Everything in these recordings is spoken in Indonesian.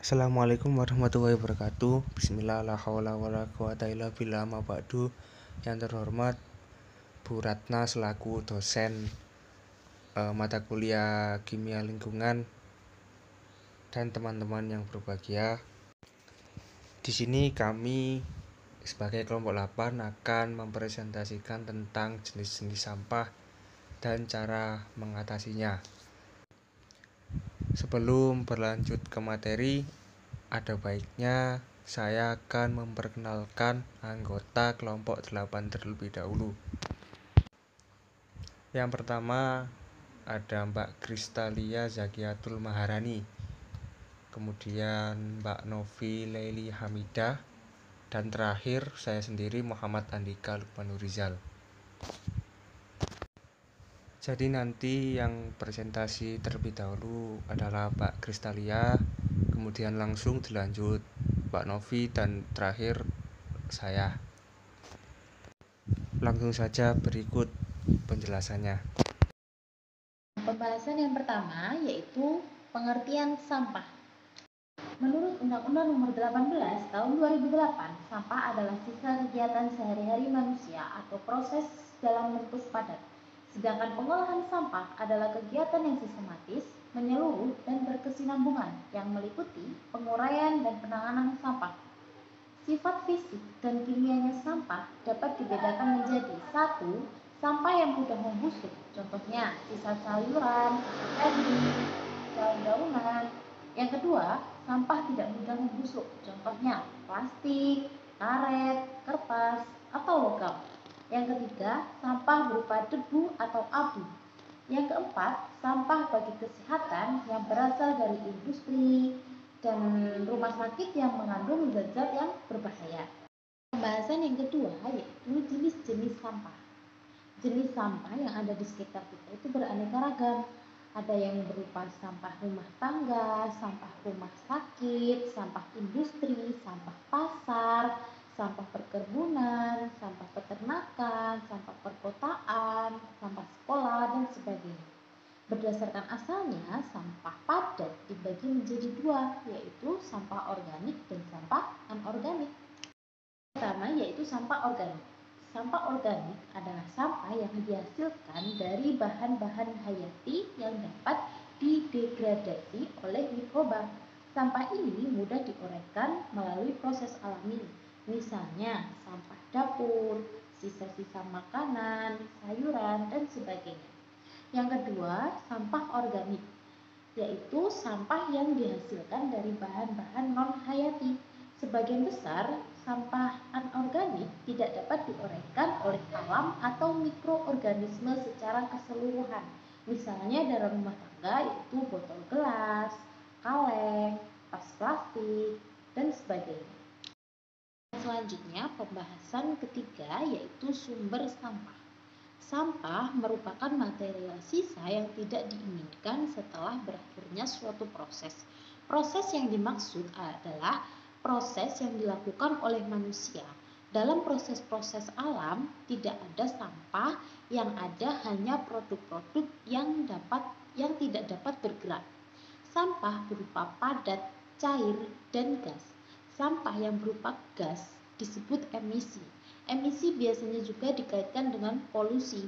Assalamualaikum warahmatullahi wabarakatuh. Bismillah, la haula wala quwata illa billah, ma ba'du. Yang terhormat Bu Ratna selaku dosen mata kuliah Kimia Lingkungan dan teman-teman yang berbahagia. Di sini kami sebagai kelompok 8 akan mempresentasikan tentang jenis-jenis sampah dan cara mengatasinya. Sebelum berlanjut ke materi, ada baiknya saya akan memperkenalkan anggota kelompok 8 terlebih dahulu. Yang pertama ada Mbak Kristalia Zakiatul Maharani, kemudian Mbak Novi Leili Hamidah, dan terakhir saya sendiri Muhammad Andika Lukmanurizal. Jadi nanti yang presentasi terlebih dahulu adalah Mbak Kristalia, kemudian langsung dilanjut Mbak Novi, dan terakhir saya. Langsung saja berikut penjelasannya. Pembahasan yang pertama yaitu pengertian sampah. Menurut Undang-Undang Nomor 18 Tahun 2008, sampah adalah sisa kegiatan sehari-hari manusia atau proses dalam bentuk padat. Sedangkan pengolahan sampah adalah kegiatan yang sistematis, menyeluruh, dan berkesinambungan yang meliputi penguraian dan penanganan sampah. Sifat fisik dan kimianya sampah dapat dibedakan menjadi: 1. Sampah yang mudah membusuk, contohnya sisa sayuran, daging, daun-daunan. Yang kedua, sampah tidak mudah membusuk, contohnya plastik, karet, kertas, atau logam. Yang ketiga, sampah berupa debu atau abu. Yang keempat, sampah bagi kesehatan yang berasal dari industri dan rumah sakit yang mengandung zat-zat yang berbahaya. Pembahasan yang kedua yaitu jenis-jenis sampah. Jenis sampah yang ada di sekitar kita itu beraneka ragam. Ada yang berupa sampah rumah tangga, sampah rumah sakit, sampah industri, sampah pasar, sampah perkebunan, sampah peternakan, sampah perkotaan, sampah sekolah, dan sebagainya. Berdasarkan asalnya, sampah padat dibagi menjadi dua, yaitu sampah organik dan sampah anorganik. Pertama yaitu sampah organik. Sampah organik adalah sampah yang dihasilkan dari bahan-bahan hayati yang dapat didegradasi oleh mikroba. Sampah ini mudah diuraikan melalui proses alami, misalnya sampah dapur, sisa-sisa makanan, sayuran, dan sebagainya. Yang kedua, sampah organik, yaitu sampah yang dihasilkan dari bahan-bahan non-hayati. Sebagian besar sampah anorganik tidak dapat diuraikan oleh alam atau mikroorganisme secara keseluruhan. Misalnya dalam rumah tangga yaitu botol gelas, kaleng, tas plastik, dan sebagainya. Selanjutnya, pembahasan ketiga yaitu sumber sampah. Sampah merupakan material sisa yang tidak diinginkan setelah berakhirnya suatu proses. Proses yang dimaksud adalah proses yang dilakukan oleh manusia. Dalam proses-proses alam tidak ada sampah, yang ada hanya produk-produk yang tidak dapat bergerak. Sampah berupa padat, cair, dan gas. Sampah yang berupa gas disebut emisi. Emisi biasanya juga dikaitkan dengan polusi.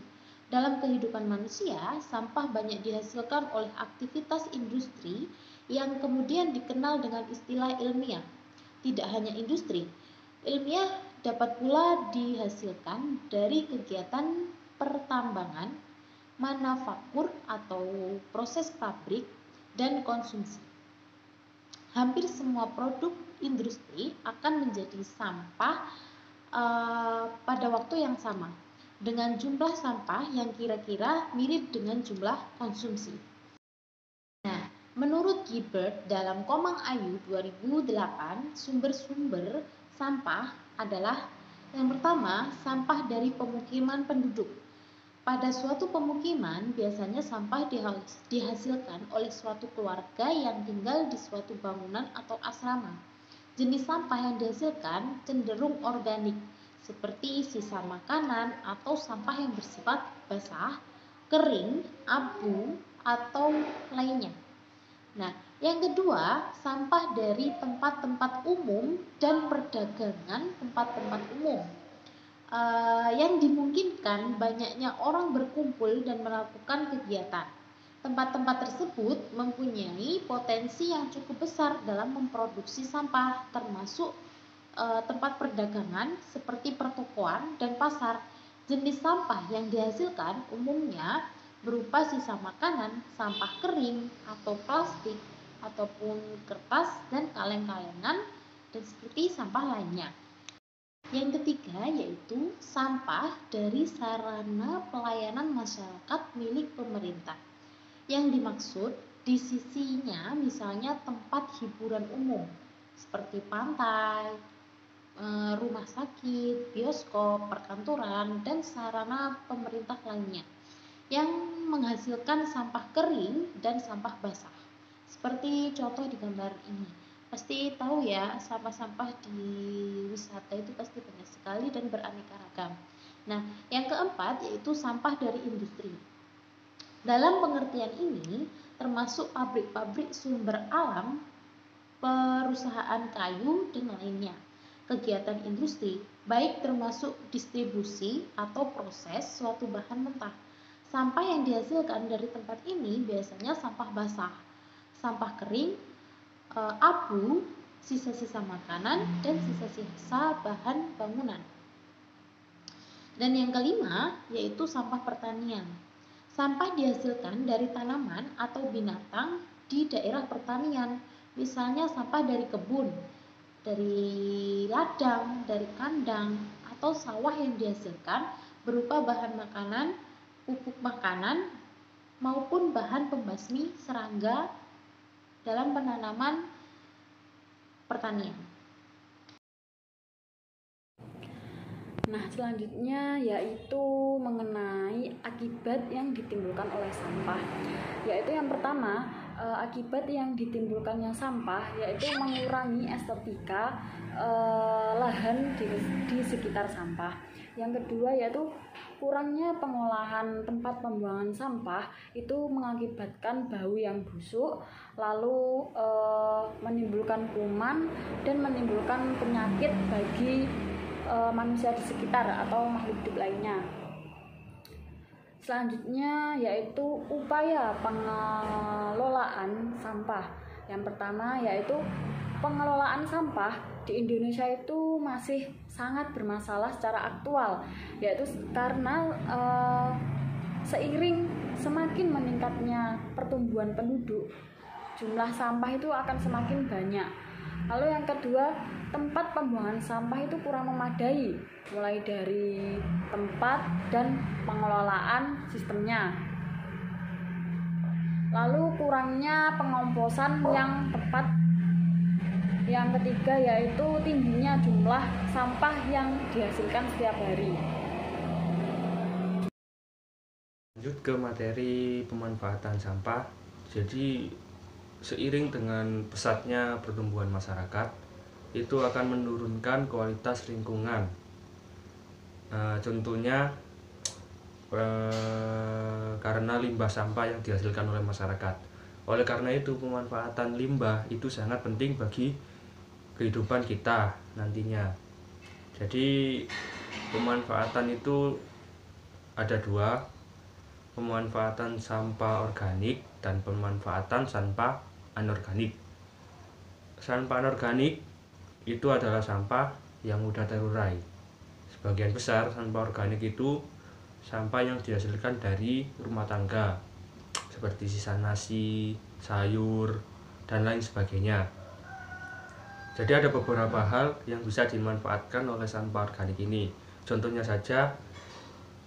Dalam kehidupan manusia, sampah banyak dihasilkan oleh aktivitas industri yang kemudian dikenal dengan istilah ilmiah. Tidak hanya industri, ilmiah dapat pula dihasilkan dari kegiatan pertambangan, manufaktur atau proses pabrik, dan konsumsi. Hampir semua produk industri akan menjadi sampah pada waktu yang sama, dengan jumlah sampah yang kira-kira mirip dengan jumlah konsumsi. Nah, menurut Gilbert dalam Komang Ayu 2008, sumber-sumber sampah adalah: yang pertama, sampah dari pemukiman penduduk. Pada suatu pemukiman, biasanya sampah dihasilkan oleh suatu keluarga yang tinggal di suatu bangunan atau asrama. Jenis sampah yang dihasilkan cenderung organik, seperti sisa makanan atau sampah yang bersifat basah, kering, abu, atau lainnya. Nah, Yang kedua, sampah dari tempat-tempat umum dan perdagangan tempat-tempat umum. Yang dimungkinkan banyaknya orang berkumpul dan melakukan kegiatan. Tempat-tempat tersebut mempunyai potensi yang cukup besar dalam memproduksi sampah, termasuk tempat perdagangan seperti pertokoan dan pasar. Jenis sampah yang dihasilkan umumnya berupa sisa makanan, sampah kering atau plastik, ataupun kertas dan kaleng-kalengan, dan seperti sampah lainnya. Yang ketiga yaitu sampah dari sarana pelayanan masyarakat milik pemerintah. Yang dimaksud di sisinya misalnya tempat hiburan umum seperti pantai, rumah sakit, bioskop, perkantoran, dan sarana pemerintah lainnya yang menghasilkan sampah kering dan sampah basah. Seperti contoh di gambar ini. Pasti tahu ya, sampah-sampah di wisata itu pasti banyak sekali dan beraneka ragam. Nah, yang keempat yaitu sampah dari industri. Dalam pengertian ini termasuk pabrik-pabrik sumber alam, perusahaan kayu, dan lainnya. Kegiatan industri, baik termasuk distribusi atau proses suatu bahan mentah. Sampah yang dihasilkan dari tempat ini biasanya sampah basah, sampah kering, abu, sisa-sisa makanan, dan sisa-sisa bahan bangunan. Dan yang kelima yaitu sampah pertanian. Sampah dihasilkan dari tanaman atau binatang di daerah pertanian, misalnya sampah dari kebun, dari ladang, dari kandang, atau sawah yang dihasilkan berupa bahan makanan, pupuk makanan, maupun bahan pembasmi serangga dalam penanaman pertanian. Nah, selanjutnya yaitu mengenai akibat yang ditimbulkan oleh sampah. Yaitu yang pertama, akibat yang ditimbulkannya sampah yaitu mengurangi estetika lahan di sekitar sampah. Yang kedua yaitu kurangnya pengolahan tempat pembuangan sampah itu mengakibatkan bau yang busuk, lalu menimbulkan kuman dan menimbulkan penyakit bagi manusia di sekitar atau makhluk hidup lainnya. Selanjutnya yaitu upaya pengelolaan sampah. Yang pertama yaitu pengelolaan sampah di Indonesia itu masih sangat bermasalah secara aktual, yaitu karena seiring semakin meningkatnya pertumbuhan penduduk, jumlah sampah itu akan semakin banyak. Lalu yang kedua, tempat pembuangan sampah itu kurang memadai, mulai dari tempat dan pengelolaan sistemnya. Lalu kurangnya pengomposan yang tepat. Yang ketiga yaitu tingginya jumlah sampah yang dihasilkan setiap hari. Lanjut ke materi pemanfaatan sampah. Jadi seiring dengan pesatnya pertumbuhan masyarakat, itu akan menurunkan kualitas lingkungan. Contohnya karena limbah sampah yang dihasilkan oleh masyarakat. Oleh karena itu pemanfaatan limbah itu sangat penting bagi kehidupan kita nantinya. Jadi pemanfaatan itu ada dua, pemanfaatan sampah organik dan pemanfaatan sampah anorganik. Sampah anorganik itu adalah sampah yang mudah terurai. Sebagian besar sampah organik itu sampah yang dihasilkan dari rumah tangga, seperti sisa nasi, sayur, dan lain sebagainya. Jadi ada beberapa hal yang bisa dimanfaatkan oleh sampah organik ini. Contohnya saja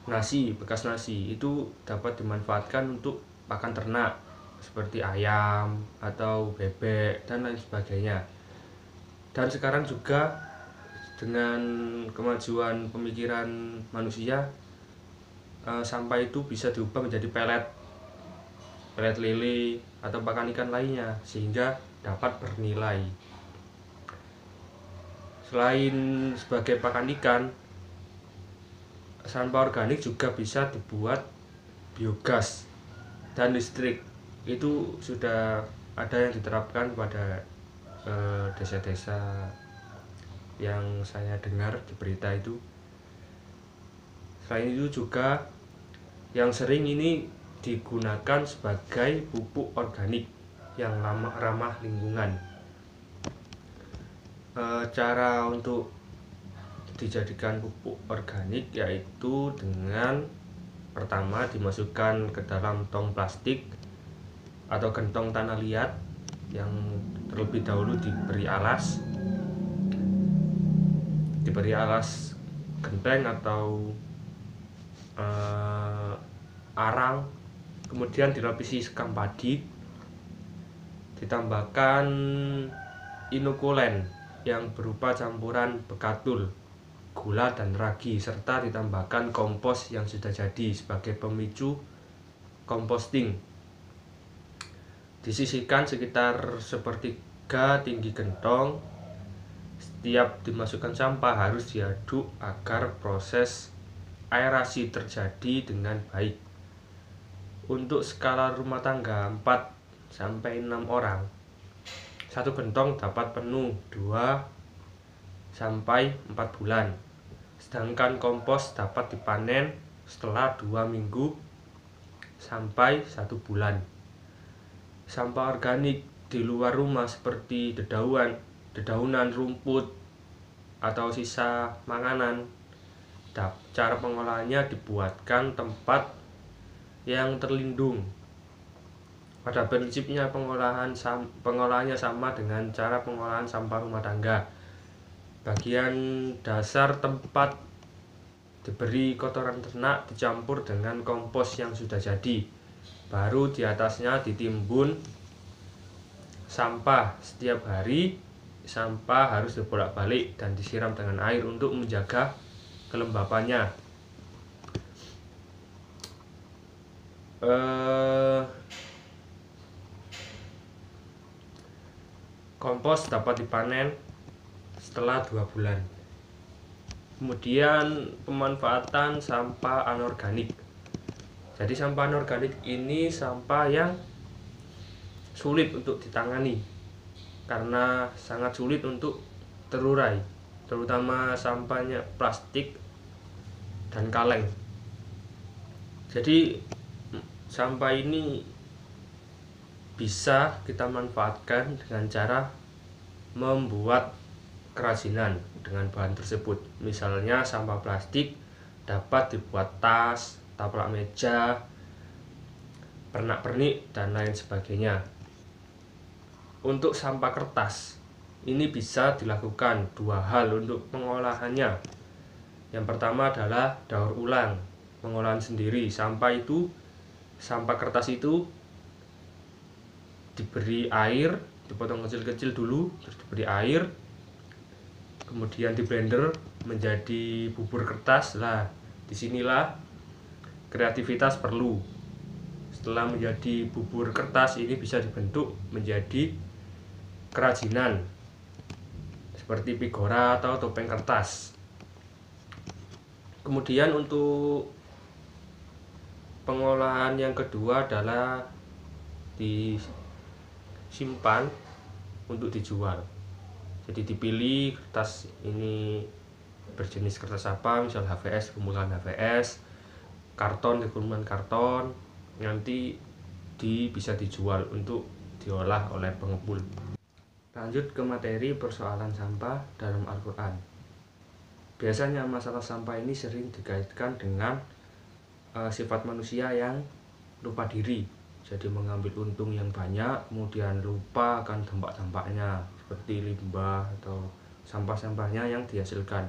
nasi, bekas nasi itu dapat dimanfaatkan untuk pakan ternak seperti ayam atau bebek dan lain sebagainya. Dan sekarang juga dengan kemajuan pemikiran manusia, sampah itu bisa diubah menjadi pelet lele atau pakan ikan lainnya sehingga dapat bernilai. Selain sebagai pakan ikan, sampah organik juga bisa dibuat biogas dan listrik. Itu sudah ada yang diterapkan pada desa-desa yang saya dengar di berita itu. Selain itu juga yang sering ini digunakan sebagai pupuk organik yang ramah lingkungan. Cara untuk dijadikan pupuk organik yaitu dengan pertama dimasukkan ke dalam tong plastik atau gentong tanah liat yang terlebih dahulu diberi alas genteng atau arang, kemudian dilapisi sekam padi, ditambahkan inokulen yang berupa campuran bekatul, gula dan ragi, serta ditambahkan kompos yang sudah jadi sebagai pemicu composting. Disisihkan sekitar sepertiga tinggi gentong. Setiap dimasukkan sampah harus diaduk agar proses aerasi terjadi dengan baik. Untuk skala rumah tangga 4-6 orang, satu gentong dapat penuh 2-4 bulan. Sedangkan kompos dapat dipanen setelah 2 minggu sampai 1 bulan. Sampah organik di luar rumah seperti dedaunan, rumput, atau sisa makanan, cara pengolahannya dibuatkan tempat yang terlindung. Pada prinsipnya pengolahannya sama dengan cara pengolahan sampah rumah tangga. Bagian dasar tempat diberi kotoran ternak dicampur dengan kompos yang sudah jadi. Baru di atasnya ditimbun sampah. Setiap hari sampah harus dibolak-balik dan disiram dengan air untuk menjaga kelembapannya. Kompos dapat dipanen setelah 2 bulan. Kemudian pemanfaatan sampah anorganik. Jadi sampah anorganik ini sampah yang sulit untuk ditangani karena sangat sulit untuk terurai, terutama sampahnya plastik dan kaleng. Jadi sampah ini bisa kita manfaatkan dengan cara membuat kerajinan dengan bahan tersebut. Misalnya sampah plastik dapat dibuat tas, taplak meja, pernak-pernik, dan lain sebagainya. Untuk sampah kertas, ini bisa dilakukan 2 hal untuk pengolahannya. Yang pertama adalah daur ulang, pengolahan sendiri. Sampah kertas itu diberi air, dipotong kecil-kecil dulu, terus diberi air, kemudian di blender menjadi bubur kertas. Disinilah kreativitas perlu. Setelah menjadi bubur kertas, ini bisa dibentuk menjadi kerajinan seperti figura atau topeng kertas. Kemudian untuk pengolahan yang kedua adalah disimpan untuk dijual. Jadi dipilih kertas ini berjenis kertas apa, misal HVS, kumpulan HVS, karton, kumpulan karton, nanti bisa dijual untuk diolah oleh pengepul. Lanjut ke materi persoalan sampah dalam Al-Quran. Biasanya masalah sampah ini sering dikaitkan dengan sifat manusia yang lupa diri, jadi mengambil untung yang banyak, kemudian lupa akan dampak-dampaknya seperti limbah atau sampah-sampahnya yang dihasilkan.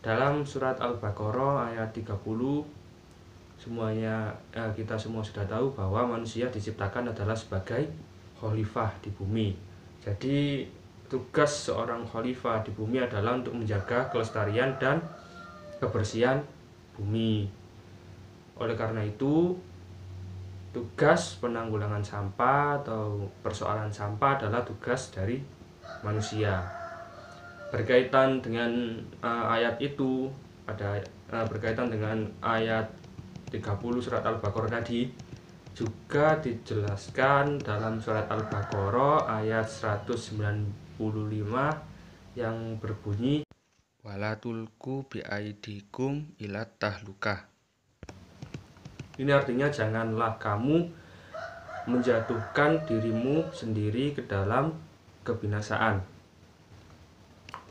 Dalam surat Al-Baqarah ayat 30, kita semua sudah tahu bahwa manusia diciptakan adalah sebagai khalifah di bumi. Jadi tugas seorang khalifah di bumi adalah untuk menjaga kelestarian dan kebersihan bumi. Oleh karena itu, tugas penanggulangan sampah atau persoalan sampah adalah tugas dari manusia. Berkaitan dengan ayat itu, berkaitan dengan ayat 30 surat Al-Baqarah tadi, juga dijelaskan dalam surat Al-Baqarah ayat 195 yang berbunyi wala tulku biaidikum ila tahlukah. Ini artinya janganlah kamu menjatuhkan dirimu sendiri ke dalam kebinasaan.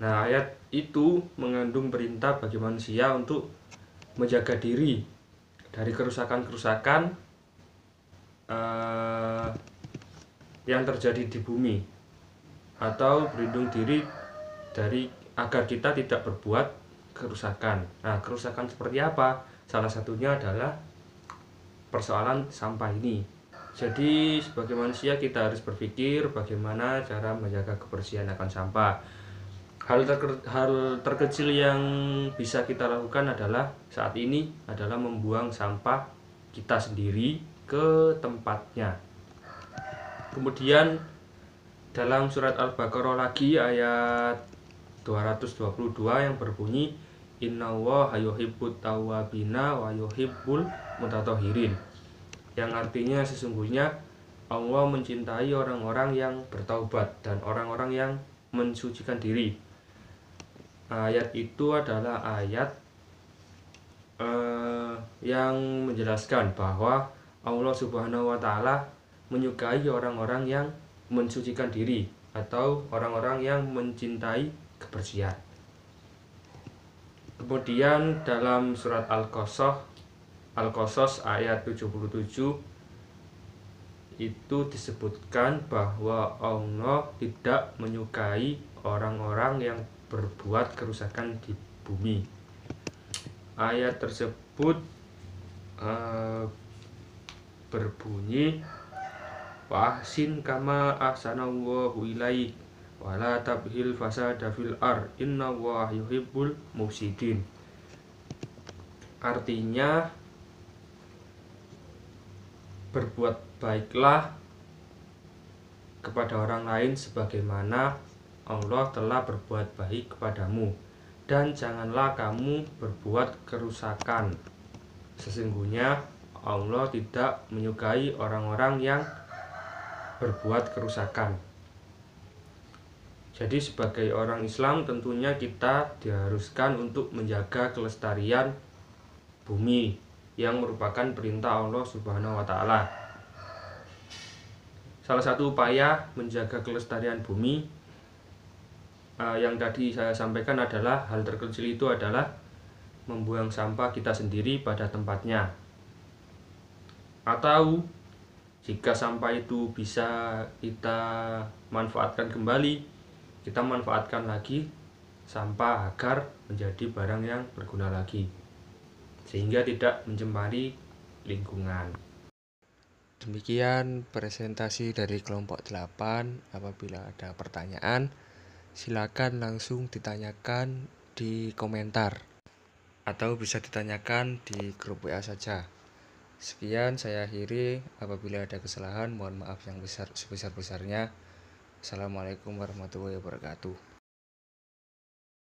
Nah, ayat itu mengandung perintah bagi manusia untuk menjaga diri dari kerusakan-kerusakan yang terjadi di bumi, atau berlindung diri dari agar kita tidak berbuat kerusakan. Nah, kerusakan seperti apa? Salah satunya adalah persoalan sampah ini. Jadi sebagai manusia kita harus berpikir bagaimana cara menjaga kebersihan akan sampah. Hal terkecil yang bisa kita lakukan adalah saat ini adalah membuang sampah kita sendiri ke tempatnya. Kemudian dalam surat Al-Baqarah lagi ayat 222 yang berbunyi innallaha yuhibbut tawwabina wa yuhibbul mutatahhirin, yang artinya sesungguhnya Allah mencintai orang-orang yang bertaubat dan orang-orang yang mensucikan diri. Ayat itu adalah ayat yang menjelaskan bahwa Allah Subhanahu wa Ta'ala menyukai orang-orang yang mensucikan diri atau orang-orang yang mencintai kebersihan. Kemudian dalam surat Al-Qasas ayat 77 itu disebutkan bahwa Allah tidak menyukai orang-orang yang berbuat kerusakan di bumi. Ayat tersebut berbunyi wahsin kama ahsanallahu ilaik wala tabhil fasada fil ar innallaha yuhibbul mufsidin. Artinya berbuat baiklah kepada orang lain sebagaimana Allah telah berbuat baik kepadamu, dan janganlah kamu berbuat kerusakan. Sesungguhnya Allah tidak menyukai orang-orang yang berbuat kerusakan. Jadi sebagai orang Islam tentunya kita diharuskan untuk menjaga kelestarian bumi yang merupakan perintah Allah Subhanahu wa Ta'ala. Salah satu upaya menjaga kelestarian bumi yang tadi saya sampaikan adalah hal terkecil itu adalah membuang sampah kita sendiri pada tempatnya. Atau jika sampah itu bisa kita manfaatkan kembali, kita manfaatkan lagi sampah agar menjadi barang yang berguna lagi, sehingga tidak mencemari lingkungan. Demikian presentasi dari kelompok 8. Apabila ada pertanyaan, silakan langsung ditanyakan di komentar atau bisa ditanyakan di grup WA saja. Sekian saya akhiri. Apabila ada kesalahan mohon maaf yang sebesar-besarnya. Assalamualaikum warahmatullahi wabarakatuh.